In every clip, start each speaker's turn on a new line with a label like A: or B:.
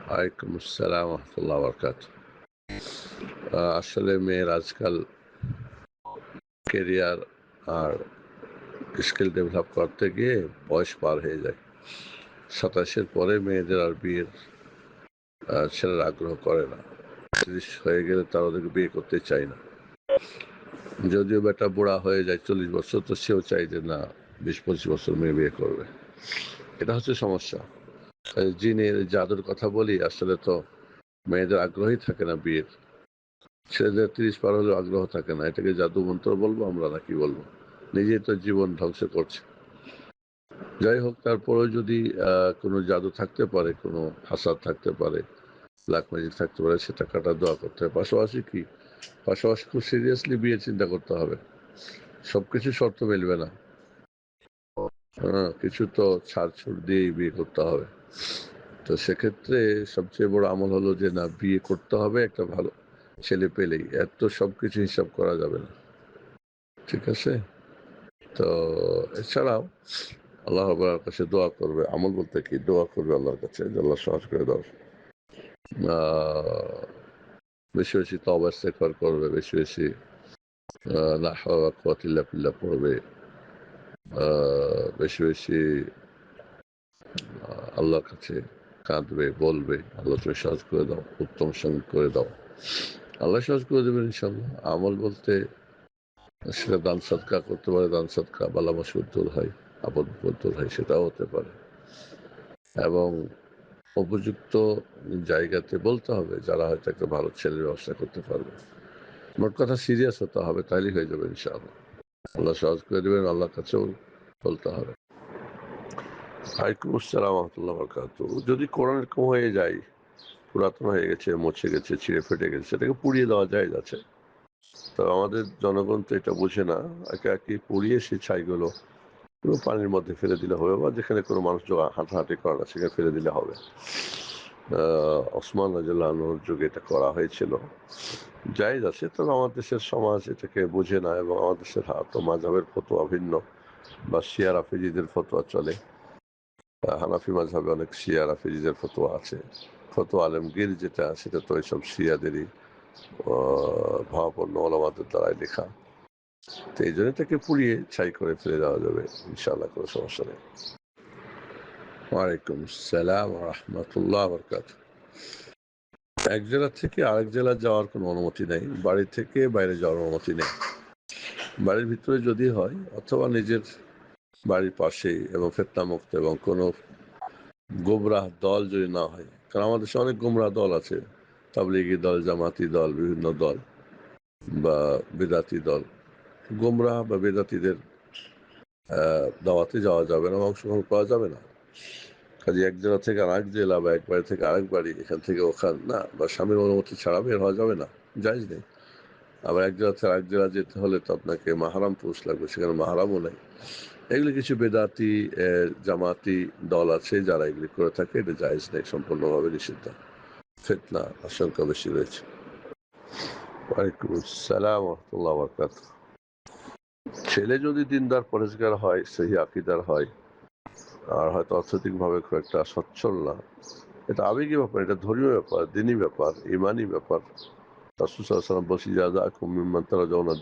A: ওয়ালাইকুম আসসালাম রহমতুল্লাহ বরকাত। আসলে মেয়ের আজকাল কেরিয়ার আর স্কিল ডেভেলপ করতে গিয়ে বয়স পার হয়ে যায়। 27-এর পরে মেয়েদের আর বিয়ের ছেলের আগ্রহ করে না। 30 হয়ে গেলে তারা ওদেরকে বিয়ে করতে চায় না। যদিও বেটা বুড়া হয়ে যায় 40 বছর, তো সেও চাই যে না 20-25 বছর মেয়ে বিয়ে করবে। এটা হচ্ছে সমস্যা। জিনের জাদুর কথা বলি, আসলে তো মেয়েদের আগ্রহই থাকে না বিয়ের। ছেলেদের 30 পার হলেও আগ্রহ থাকে না। এটাকে জাদু মন্ত্র বলবো আমরা নাকি বলবো? নিজেই তো জীবন ধ্বংস করছে। যাই হোক, তারপরেও যদি কোনো জাদু থাকতে পারে, কোনো হাসাদ থাকতে পারে, ব্ল্যাক ম্যাজিক থাকতে পারে, সেটা কাটার দোয়া করতে হবে। পাশাপাশি খুব সিরিয়াসলি বিয়ে চিন্তা করতে হবে। সবকিছু শর্ত মিলবে না। কিছু তো ছাড়ছুড় দিয়েই বিয়ে করতে হবে। তো সেক্ষেত্রে সবচেয়ে বড় আমল হলো যে না, বিয়ে করতে হবে একটা ভালো ছেলে পেলেই। এত সবকিছু হিসাব করা যাবে না। ঠিক আছে? তো এছাড়াও আল্লাহ রাব্বুল কাছে দোয়া করবে। আমল বলতে কি, দোয়া করবে আল্লাহর কাছে যে আল্লাহ সহজ করে দাও। বেশি বেশি তওবা ইস্তেগফার করবে, বেশি বেশি লা হাওলা ওয়ালা কুওয়াতা ইল্লা বিল্লাহ পড়বে, বেশি বেশি আল্লাহর কাছে কাঁদবে, বলবে আল্লাহ তুমি সহজ করে দাও, উত্তম সঙ্গ করে দাও। আল্লাহ সহজ করে দেবেন ইনশাআল্লাহ। আমল বলতে সেটা দান সদকা করতে পারে, দান সদকা, বালা মুসিবত দূর হয়, আপদ বিপদ দূর হয়, সেটাও হতে পারে। এবং উপযুক্ত জায়গাতে বলতে হবে যারা হয়তো একটা ভালো ছেলের ব্যবস্থা করতে পারবে। মোট কথা সিরিয়াস হতে হবে, তাইলেই হয়ে যাবে ইনশাআল্লাহ। আল্লাহ সহজ করে দেবেন, আল্লাহর কাছেও বলতে হবে। ওয়ালাইকুম আসসালাম রহমতুল্লাহ বরকাত। যদি কোরআন এরকম হয়ে যায়, পুরাতন হয়ে গেছে, মুছে গেছে, ছিঁড়ে ফেটে গেছে, সেটাকে পুড়িয়ে দেওয়া যায় যাচ্ছে। তো আমাদের জনগণ তো এটা বুঝে না। একে পুড়িয়ে সেই ছাইগুলো পুরো পানির মধ্যে ফেলে দিলে হবে, বা যেখানে কোনো মানুষ হাঁটাহাঁটি করে না সেখানে ফেলে দিলে হবে। ওসমান রাদিয়াল্লাহু আনহুর যুগে এটা করা হয়েছিল। জায়েজ আছে, তবে আমার দেশের সমাজ এটাকে বুঝে না, এবং আমার দেশের তো মাযহাবের ফতোয়া ভিন্ন, বা শিয়া রাফিজিদের ফতোয়া চলে। হানাফি মাযহাবে অনেক শিয়া রাফিজিদের ফতোয়া আছে। ফতোয়া আলমগীর যেটা, সেটা তো এইসব শিয়াদেরই ভাবাপন্ন ওলামাদের দ্বারাই লেখা। তো এই জন্য এটাকে পুড়িয়ে ছাই করে ফেলে দেওয়া যাবে ইনশাআল্লাহ, কোনো সমস্যা নেই। ওয়ালাইকুম আসসালাম রহমতুল্লাহ বরকাত। এক জেলা থেকে আরেক জেলা যাওয়ার কোনো অনুমতি নেই, বাড়ি থেকে বাইরে যাওয়ার অনুমতি নেই। বাড়ির ভিতরে যদি হয়, অথবা নিজের বাড়ির পাশেই এবং ফিতনামুক্ত, এবং কোনো গোমরাহ দল যদি না হয়। কারণ আমাদের দেশে অনেক গোমরাহ দল আছে, তাবলিগি দল, জামাতি দল, বিভিন্ন দল, বা বেদাতি দল। গোমরাহ বা বেদাতিদের দাওয়াতে যাওয়া যাবে না, অংশগ্রহণ করা যাবে না। কাজে এক জেলা থেকে আরেক জেলা, বা এক বাড়ি থেকে আরেক বাড়ি, এখান থেকে ওখান না, বা স্বামীর অনুমতি ছাড়া বের হওয়া যাবে না, জায়েজ নেই। আবার এক জেলা থেকে আরেক জেলা যেতে হলে তো আপনাকে মাহরাম পুরুষ লাগবে, সেখানে মাহরামও নেই। এগুলি কিছু বেদাতি জামাতি দল আছে যারা এগুলি করে থাকে, এটা জায়েজ নেই, সম্পূর্ণভাবে নিষিদ্ধ। ফিতনা আশঙ্কা বেশি রয়েছে। ওয়ালাইকুম আসসালাম রহমতুল্লাহ বরকাত। ছেলে যদি দিনদার পরেজগার হয়, সহি আকীদার হয়, আর হয়তো অর্থনৈতিকভাবে খুব একটা সচ্ছল না, এটা আবেগী ব্যাপার, এটা ধর্মীয় ব্যাপার, দিনী ব্যাপার, ইমানি ব্যাপার। রাসূল সাল্লাল্লাহু আলাইহি ওয়াসাল্লাম বলছেন, ইযা জাআকুম মিম্মান তারজাউনা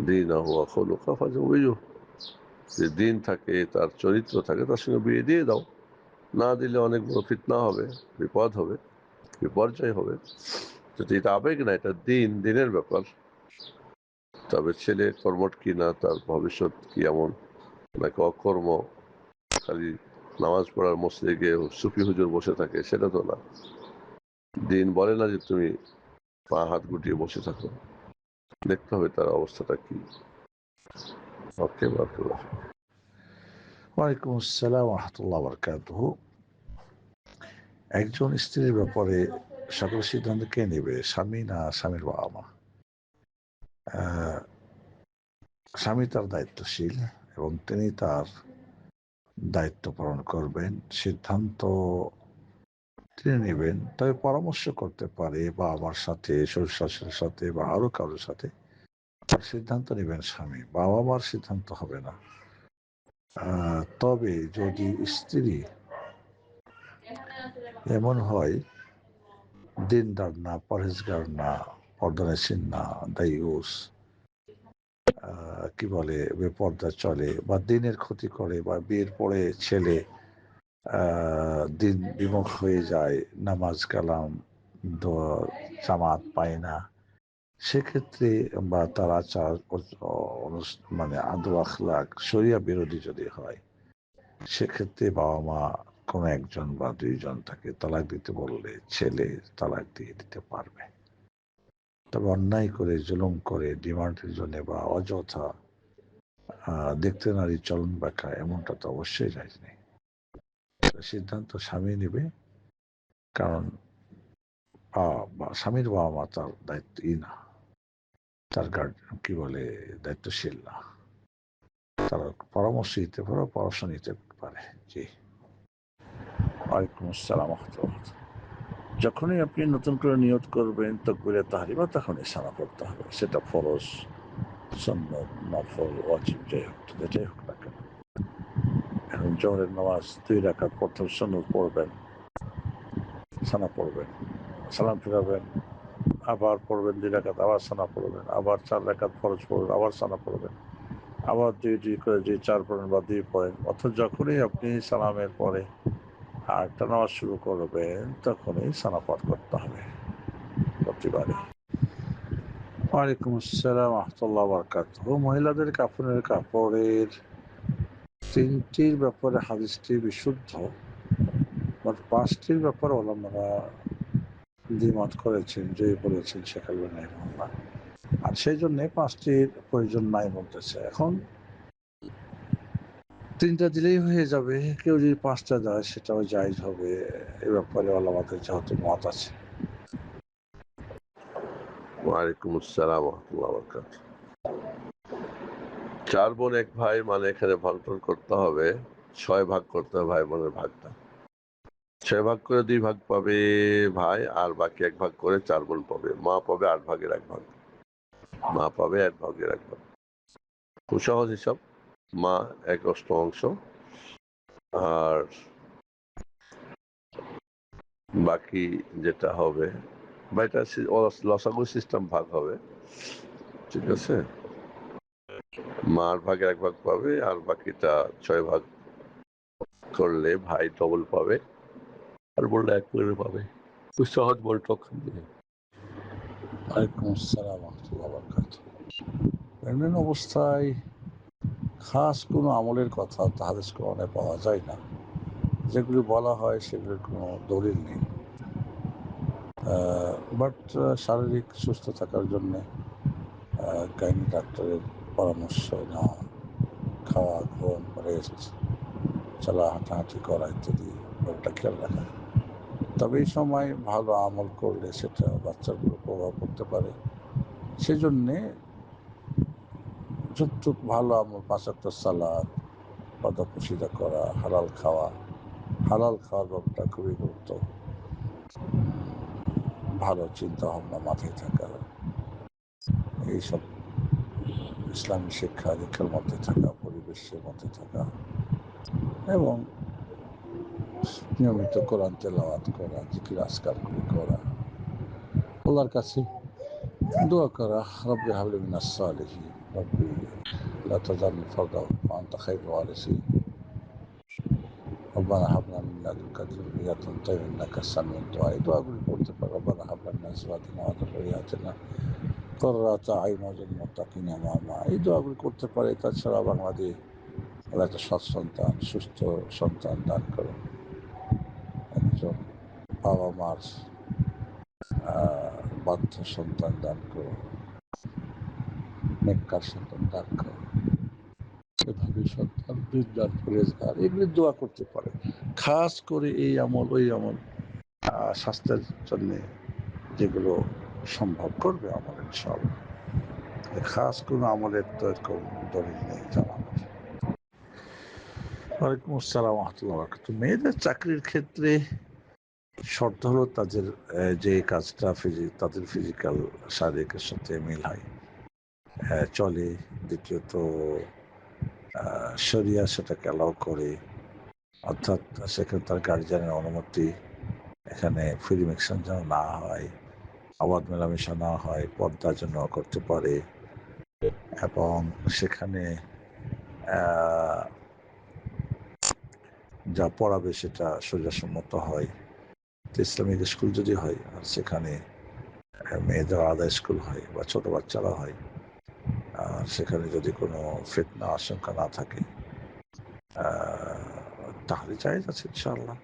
A: দীনাহু ওয়া খুলুকাহু ফাযাওবিজুহু। যে দিন থাকে, তার চরিত্র থাকে, তার সঙ্গে বিয়ে দিয়ে দাও। না দিলে অনেক বড় ফিতনা হবে, বিপদ হবে, বিপর্যয় হবে। যদি এটা আবেগ না, এটা দিনের ব্যাপার। তবে ছেলে কর্মঠ কিনা, তার ভবিষ্যৎ কি এমন, নাকি অকর্ম, খালি নামাজ পড়ার মসজিদে গিয়ে সুফি হুজুর বসে থাকে, সেটা তো না। দিন বলে না যে তুমি পা হাত গুটিয়ে বসে থাকো, দেখতে হবে তার অবস্থাটা কি। ওকে, বারাকাল্লাহ।
B: ওয়ালাইকুম আসসালাম রহমতুল্লাহ বরকাতুহ। একজন স্ত্রীর ব্যাপারে সকল সিদ্ধান্ত কে নেবে, স্বামী না স্বামীর বাবা মা? স্বামী তার দায়িত্বশীল, এবং তিনি তার দায়িত্ব পালন করবেন, সিদ্ধান্ত তিনি নেবেন। তবে পরামর্শ করতে পারে বাবা মার সাথে, শ্বশুর শাশুড়ির সাথে, বা আরো কারোর সাথে। তার সিদ্ধান্ত নেবেন স্বামী, বাবা মার সিদ্ধান্ত হবে না। তবে যদি স্ত্রী এমন হয় দিনদার না, পরহেজগার না, পর্দানসীন না, দায়ুস, কি বলে বেপর্দা চলে বা দিনের ক্ষতি করে, বা বিয়ের পরে ছেলে দিন বিমুখ হয়ে যায়, নামাজ কালাম জামাত পায় না, সেক্ষেত্রে বা তার আচার মানে আদব আখলাক শরিয়া বিরোধী যদি হয়, সেক্ষেত্রে বাবা মা কোনো একজন বা দুইজন তাকে তালাক দিতে বললে ছেলে তালাক দিয়ে দিতে পারবে। তবে অন্যায় করে, জুলুম করে, ডিমান্ডের জন্য বা অযথা দেখতে নারী চলন ব্যাখ্যা, এমনটা তো অবশ্যই জায়জ নেই। সিদ্ধান্ত স্বামী নেবে, কারণ স্বামীর বাবা মা তার দায়িত্ব না, তার কি বলে দায়িত্বশীল না, তারা পরামর্শ দিতে পারে, পরামর্শ নিতে পারে। জি, ওয়ালাইকুম আসসালাম ওয়া রাহমাতুল্লাহ। যখনই আপনি নতুন করে নিয়ত করবেন তাকবীরে তাহরিমা, তখনই সানা পড়তে হবে, সেটা ফরজ, সুন্নত, নফল, ওয়াজিব, যেটাই হোক না কেন। এখন জোহরের নামাজ 2 রাকাত প্রথম সুন্নত পড়বেন, সানা পড়বেন, সালাম ফিরাবেন, আবার পড়বেন 2 রাকাত, আবার সানা পড়বেন, আবার 4 রাকাত ফরজ পড়বেন, আবার সানা পড়বেন, আবার 2 করে 4 পড়েন বা 2 পড়েন। অর্থাৎ যখনই আপনি সালামের পরে আরেকটা নামাজ শুরু করবেন, তখনই সানা পাঠ করতে হবে প্রতিবারে। ওয়ালাইকুম আসসালাম ওয়া রাহমাতুল্লাহি ওয়া বারাকাতুহু। মহিলাদের কাপড়ের 3টির ব্যাপারে হাদিসটি বিশুদ্ধ, বাট 5টির ব্যাপারে ওলামারা দ্বিমত করেছেন, যে বলেছেন শেখ আলবনী রাহিমাহুল্লাহ, আর সেই জন্য 5টির প্রয়োজন নাই বলতেছে। এখন 3টা দিলেই হয়ে যাবে, কেউ যদি 5টা দেয় সেটাও জায়েজ হবে, এ ব্যাপারে ওলামাদের যেহেতু মত আছে।
A: ওয়ালাইকুম আসসালাম ওয়া রাহমাতুল্লাহি ওয়া বারাকাতুহু। 4 বোন 1 ভাই, মানে এখানে ভাগ করতে হবে, 6 ভাগ করতে হবে ভাই বোনের ভাগটা। 6 ভাগ করে 2 ভাগ পাবে ভাই, আর বাকি 1 ভাগ করে 4 বোন পাবে। মা পাবে 8 ভাগের 1 ভাগ, মা পাবে 1 ভাগের 1 ভাগ। খুব সহজ হিসাব। মা 1/8 আর বাকি যেটা হবে বা এটা লসাগু সিস্টেম ভাগ হবে, ঠিক আছে? মার ভাগের 1 ভাগ পাবে, আর বাকিটা 6 ভাগ করলে ভাই ডবল পাবে, আর বোনরা 1 করে পাবে। খুব সহজ বলটক দিয়ে।
B: ওয়ালাইকুম আসসালাম ওয়া রাহমাতুল্লাহি ওয়া বারাকাতুহু। প্রেগনেন্ট অবস্থায় খাস কোনো আমলের কথা হাদিস কোরআনে পাওয়া যায় না, যেগুলি বলা হয় সেগুলির কোনো দলিল নেই। বাট শারীরিক সুস্থ থাকার জন্যে গাইনি ডাক্তারের পরামর্শ নেওয়া, খাওয়া, ঘুম, রেস্ট, চলা, হাঁটাহাঁটি করা ইত্যাদি ব্যাপারটা খেয়াল রাখা। তবে এই সময় ভালো আমল করলে সেটা বাচ্চার উপর প্রভাব পড়তে পারে। সেজন্যে যতটুক ভালো আমল, 5 ওয়াক্ত সালাত, পর্দা প্রশিদা করা, হালাল খাওয়ার ব্যাপারটা খুবই গুরুত্ব। ভালো চিন্তা ভাবনা মাথায় থাকা, এইসব ইসলামী শিক্ষা দীক্ষার মধ্যে থাকা, পরিবেশের মধ্যে থাকা, এবং নিয়মিত কোরআন তেলাওয়াত করা, জিকির আজকারগুলি করা, আল্লাহর কাছে দোয়া করা, রব্বি হাবলি মিনাস সালিহিন, রব্বি লা তাযারনি ফারদান ওয়া আনতা খায়রুল ওয়ারিসিন, রব্বানা হাব লানা মিন লাদুনকা যুররিয়াতান তাইয়্যিবাতান ইন্নাকা সামিউদ দুআ। এই দোয়াগুলি পড়তে পারে। রব্বানা হাব লানা মিন আজওয়াজিনা ওয়া যুররিয়াতিনা কুররাতা আইয়ুন ওয়াজআলনা লিল মুত্তাকিনা ইমামা। এই দোয়াগুলি করতে পারে। তাছাড়া বাংলাদেশ আল্লাহ একটা সৎ সন্তান, সুস্থ সন্তান দান করুন। একজন বাবা মার বাধ্য সন্তান দান করুন, নেককার সন্তান দান করুন, এভাবে সন্তান দিনদার পরেজগার, এগুলি দোয়া করতে পারে। খাস করে এই আমল ওই আমল, স্বাস্থ্যের জন্য যেগুলো সম্ভব করবে আমল ইনশাআল্লাহ। খাস কোনো আমলের তো এরকম দলিল নেই জানানোর। ওয়ালাইকুম আসসালাম ওয়া রাহমাতুল্লাহি ওয়া বারাকাতুহু। মেয়েদের চাকরির ক্ষেত্রে শর্ত হলো তাদের যে কাজটা তাদের ফিজিক্যাল শারীরিকের সাথে মিল হয়, চলে। দ্বিতীয়ত শরিয়া সেটাকে অ্যালাউ করে, অর্থাৎ সেখানে তার গার্জিয়ানের অনুমতি এখানে ফিল্ম অ্যাকশন যেন না হয়, অবাধ মেলামেশা না হয়, পর্দা যেন করতে পারে, এবং সেখানে যা পড়াবে সেটা শরীরসম্মত হয়। ইসলামিক স্কুল যদি হয় আর সেখানে মেয়েদের আলাদা স্কুল হয় বা ছোট বাচ্চারা হয়, আর সেখানে যদি কোনো ফিতনা আশঙ্কা না থাকে, তাহলে জায়েজ আছে ইনশাআল্লাহ।